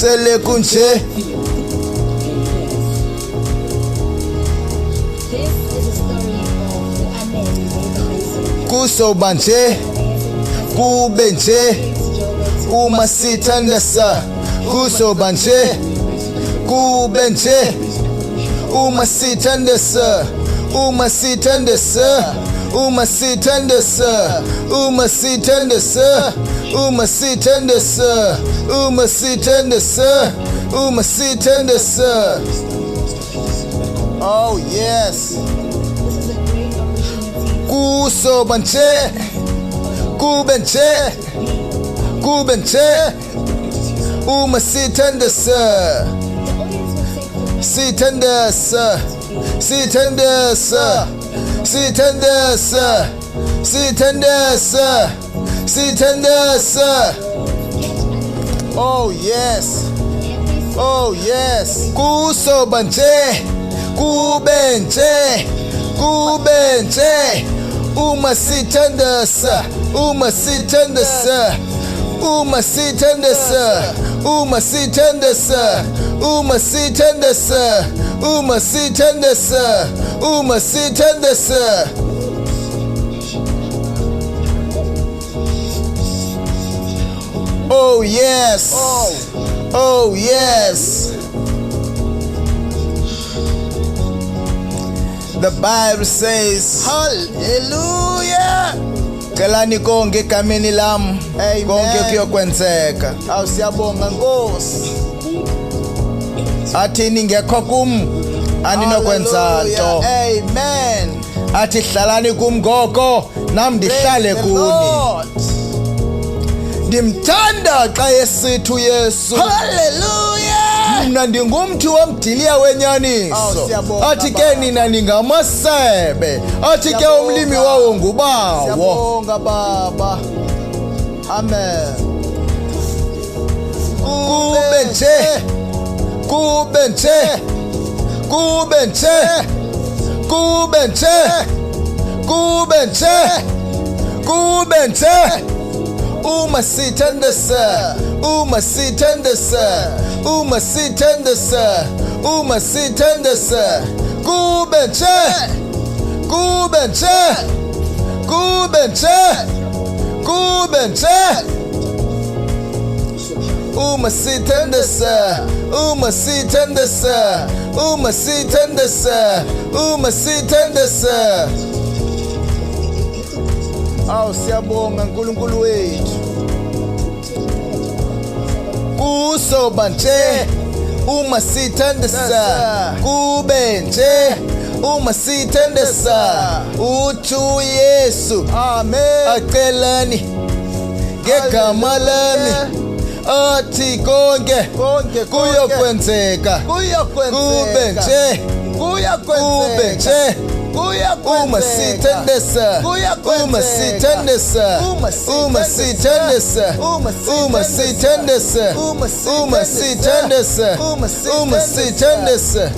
sele kunje kusoba nje kube nje uma sithandasa kusoba nje kube nje uma sithandasa uma sithandasa uma sithandasa uma sithandasa uma sithandasa uma sithandasa uma sithandasa. Oh yes. Kusoba nje kube nje kube nje uma sithandasa sithandasa sithandasa sithandasa sithandasa sithandasa. Oh yes. Oh yes. Kusoba nje kube nje kube nje uma sithandasa uma sithandasa uma sithandasa uma sithandasa uma sithandasa uma sithandasa uma sithandasa. Oh yes. Oh yes. The Bible says, hallelujah. Kelani konke egameni lami konke kuyokwenzeka. Awusiyabonga Nkosi. Athi ningekho kum aninokwenza nto. Amen. Athi hlalani kum ngoko nami ndihlale kuni. Ndimthanda xa esithi uYesu. Hallelujah. Mina ndingumthi womdiliya wenyaniso. Athi ke nina ningamasebe. Athi ke umlimi wawo ngubawo. Siyabonga Baba. Amen. Kube nje kube nje kube nje kube nje kube nje kube nje uma sithandasa uma sithandasa uma sithandasa uma sithandasa kube nje kube nje kube nje kube nje uma sithandasa uma sithandasa uma sithandasa uma sithandasa. Awu siyabonga uNkulunkulu wethu. Kusoba nje uma sithandasa kube nje uma sithandasa uthi uYesu. Amen. Acelani ngegama lami athi konke kuyokwenzeka kube nje kube nje uma sithandasa uma sithandasa uma sithandasa uma sithandasa uma sithandasa uma sithandasa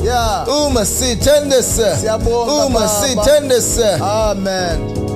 uma sithandasa uma sithandasa. Amen.